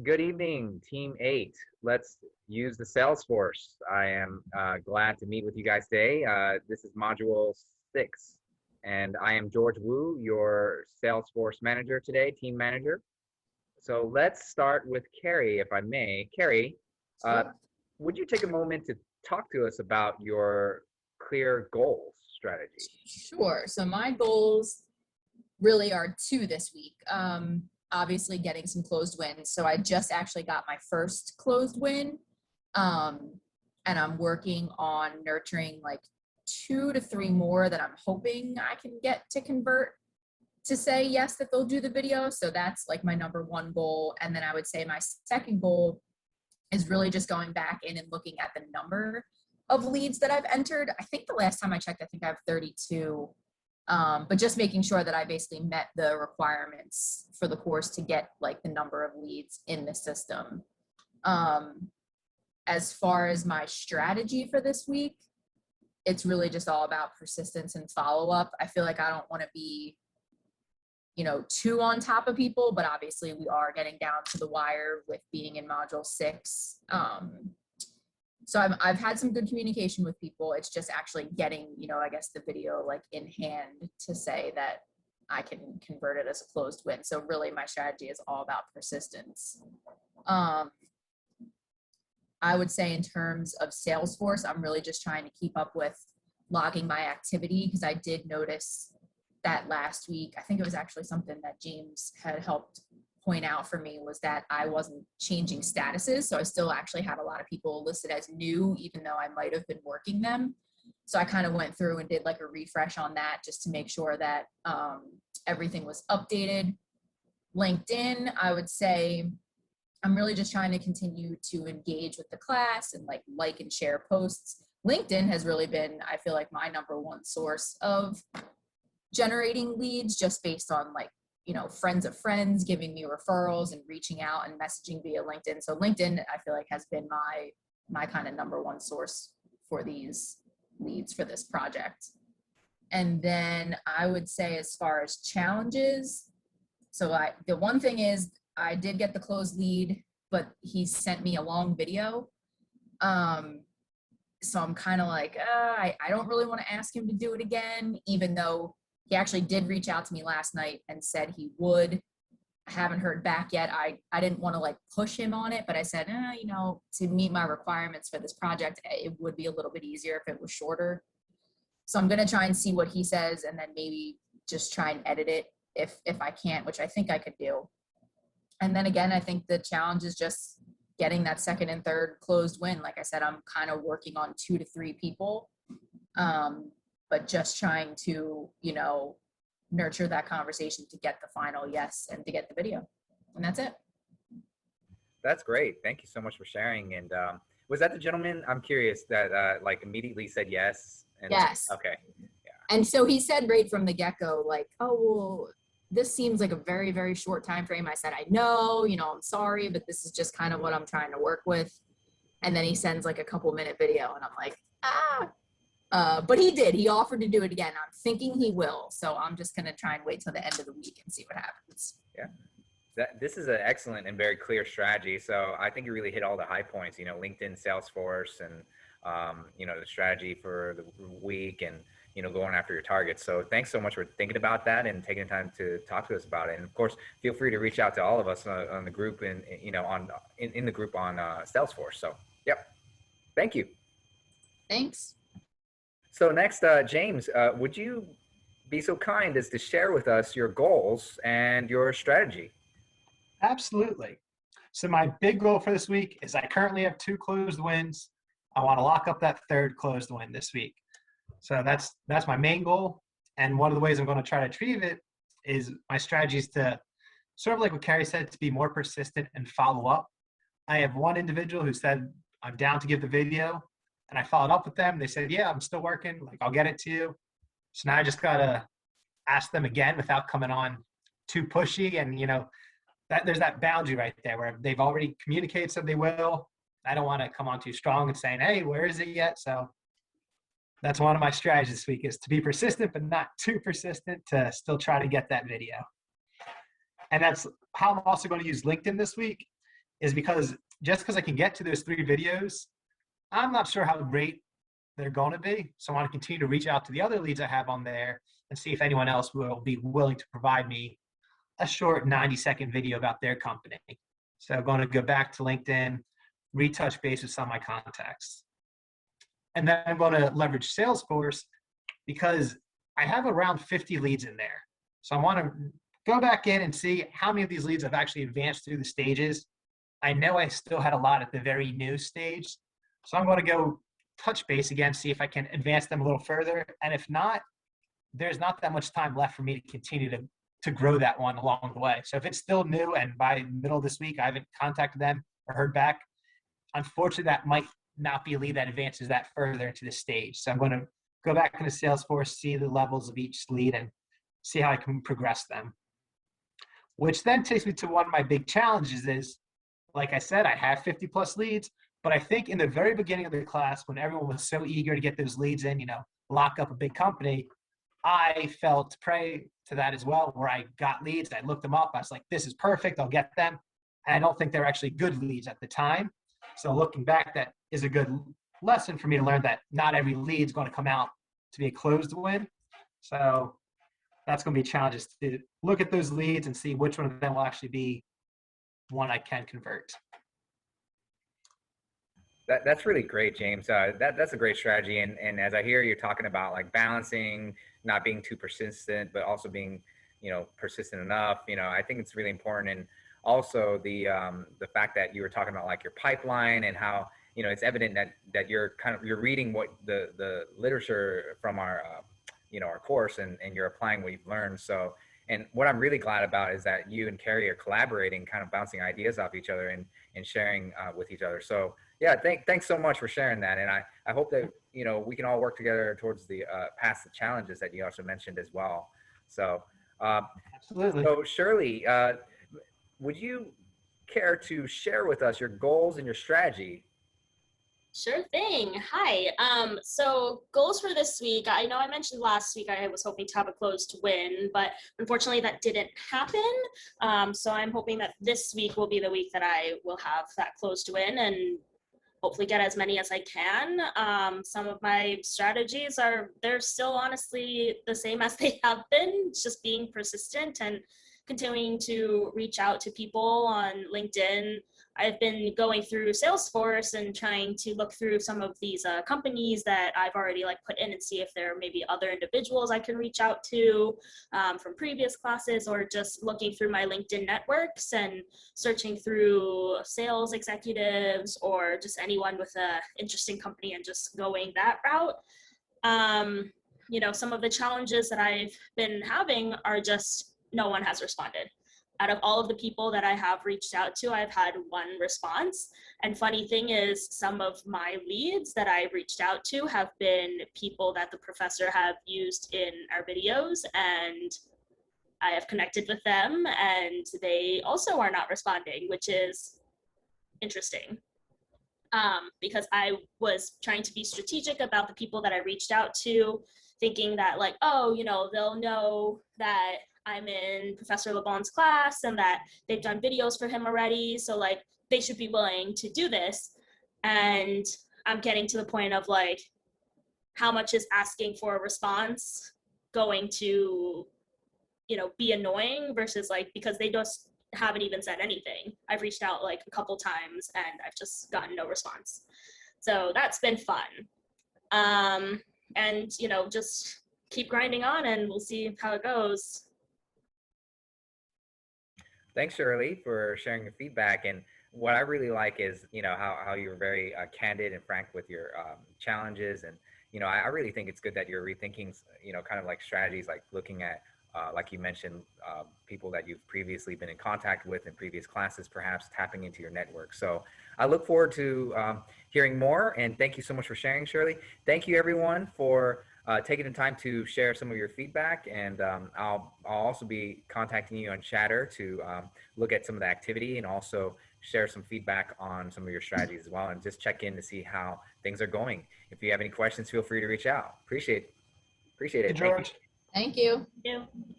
Good evening, Team 8. Let's use the Salesforce. I am glad to meet with you guys today. This is Module 6, and I am George Wu, your Salesforce manager today, team manager. So let's start with Carrie, if I may. Carrie, uh, Sure. would you take a moment to talk to us about your clear goals strategy? Sure. So my goals really are two this week. Obviously getting some closed wins. So I just actually got my first closed win. Um, and I'm working on nurturing like 2 to 3 more that I'm hoping I can get to convert to say yes that they'll do the video. So that's like my number one goal. And then I would say my second goal is really just going back in and looking at the number of leads that I've entered. I think the last time I checked, I think I have 32. But just making sure that I basically met the requirements for the course to get like the number of leads in the system. Um, as far as my strategy for this week, it's really just all about persistence and follow up. I feel like I don't want to be, too on top of people, but obviously we are getting down to the wire with being in module 6. So I've had some good communication with people. It's just actually getting, I guess the video like in hand to say that I can convert it as a closed win. So really my strategy is all about persistence. Um, I would say in terms of Salesforce, I'm really just trying to keep up with logging my activity because I did notice that last week. I think it was actually something that James had helped point out for me was that I wasn't changing statuses. So I still actually had a lot of people listed as new, even though I might have been working them. So I kind of went through and did like a refresh on that just to make sure that everything was updated. LinkedIn, I would say I'm really just trying to continue to engage with the class and like and share posts. LinkedIn has really been, I feel like, my number one source of generating leads just based on like, friends of friends giving me referrals and reaching out and messaging via LinkedIn. So LinkedIn, I feel like, has been my kind of number one source for these leads for this project. And then I would say as far as challenges, so the one thing is I did get the closed lead, but he sent me a long video. So I'm kind of like, I don't really want to ask him to do it again, even though he actually did reach out to me last night and said he would. I haven't heard back yet. I didn't want to like push him on it, but I said, to meet my requirements for this project, it would be a little bit easier if it was shorter. So I'm going to try and see what he says and then maybe just try and edit it if I can't, which I think I could do. And then again, I think the challenge is just getting that second and third closed win. Like I said, I'm kind of working on 2 to 3 people, but just trying to, nurture that conversation to get the final yes and to get the video. And that's it. That's great. Thank you so much for sharing. And was that the gentleman? I'm curious that like immediately said yes. And Yes. okay. And so he said right from the get-go, like, oh, well, this seems like a very, very short time frame. I said, I know, I'm sorry, but this is just kind of what I'm trying to work with. And then he sends like a couple-minute video and I'm like, but he did. He offered to do it again. I'm thinking he will. So I'm just going to try and wait till the end of the week and see what happens. Yeah. This is an excellent and very clear strategy. So I think you really hit all the high points, LinkedIn, Salesforce, and, the strategy for the week and, going after your targets. So thanks so much for thinking about that and taking the time to talk to us about it. And of course, feel free to reach out to all of us on the group and, in the group on Salesforce. So, yep. Thank you. Thanks. So next, James, would you be so kind as to share with us your goals and your strategy? Absolutely. So my big goal for this week is I currently have 2 closed wins. I want to lock up that third closed win this week. So that's my main goal. And one of the ways I'm going to try to achieve it is my strategy is to sort of like what Carrie said, to be more persistent and follow up. I have one individual who said, I'm down to give the video. And I followed up with them. They said, yeah, I'm still working. Like, I'll get it to you. So now I just got to ask them again without coming on too pushy. And, there's that boundary right there where they've already communicated, said they will. I don't want to come on too strong and saying, hey, where is it yet? So that's one of my strategies this week, is to be persistent, but not too persistent, to still try to get that video. And that's how I'm also going to use LinkedIn this week, is because just because I can get to those 3 videos, I'm not sure how great they're going to be. So I want to continue to reach out to the other leads I have on there and see if anyone else will be willing to provide me a short 90-second video about their company. So I'm going to go back to LinkedIn, retouch base with some of my contacts. And then I'm going to leverage Salesforce because I have around 50 leads in there. So I want to go back in and see how many of these leads have actually advanced through the stages. I know I still had a lot at the very new stage. So I'm going to go touch base again, see if I can advance them a little further. And if not, there's not that much time left for me to continue to grow that one along the way. So if it's still new and by middle of this week I haven't contacted them or heard back, unfortunately that might not be a lead that advances that further into the stage. So I'm going to go back into Salesforce, see the levels of each lead and see how I can progress them. Which then takes me to one of my big challenges is, like I said, I have 50 plus leads, but I think in the very beginning of the class, when everyone was so eager to get those leads in, lock up a big company, I fell prey to that as well, where I got leads, I looked them up, I was like, this is perfect, I'll get them. And I don't think they're actually good leads at the time. So looking back, that is a good lesson for me to learn that not every lead is going to come out to be a closed win. So that's going to be a challenge, is to look at those leads and see which one of them will actually be one I can convert. That's really great, James. That's a great strategy. And as I hear you're talking about like balancing, not being too persistent, but also being, persistent enough, I think it's really important. And also the fact that you were talking about like your pipeline and how, it's evident that you're reading what the literature from our, our course and you're applying what you've learned. So, and what I'm really glad about is that you and Carrie are collaborating, kind of bouncing ideas off each other and sharing with each other. So yeah, thanks so much for sharing that. And I hope that, we can all work together towards the past the challenges that you also mentioned as well. So, Absolutely. So Shirley, would you care to share with us your goals and your strategy? Sure thing. Hi. So goals for this week. I know I mentioned last week I was hoping to have a closed win, but unfortunately that didn't happen. So I'm hoping that this week will be the week that I will have that closed win and hopefully get as many as I can. Some of my strategies they're still honestly the same as they have been. It's just being persistent and continuing to reach out to people on LinkedIn. I've been going through Salesforce and trying to look through some of these companies that I've already put in and see if there are maybe other individuals I can reach out to from previous classes, or just looking through my LinkedIn networks and searching through sales executives or just anyone with an interesting company and just going that route. Some of the challenges that I've been having are just no one has responded. Out of all of the people that I have reached out to, I've had one response. And funny thing is, some of my leads that I reached out to have been people that the professor have used in our videos, and I have connected with them and they also are not responding, which is interesting. Because I was trying to be strategic about the people that I reached out to, thinking that they'll know that I'm in Professor LeBon's class and that they've done videos for him already. So they should be willing to do this. And I'm getting to the point of how much is asking for a response going to, be annoying versus because they just haven't even said anything. I've reached out a couple times and I've just gotten no response. So that's been fun. And, just keep grinding on and we'll see how it goes. Thanks, Shirley, for sharing your feedback. And what I really like is, how you're very candid and frank with your challenges. And, I really think it's good that you're rethinking, kind of strategies, looking at, like you mentioned, people that you've previously been in contact with in previous classes, perhaps tapping into your network. So I look forward to hearing more. And thank you so much for sharing, Shirley. Thank you, everyone, for taking the time to share some of your feedback. And I'll also be contacting you on Chatter to look at some of the activity and also share some feedback on some of your strategies as well, and just check in to see how things are going. If you have any questions, feel free to reach out. Appreciate it. Hey, George. Thank you. Thank you.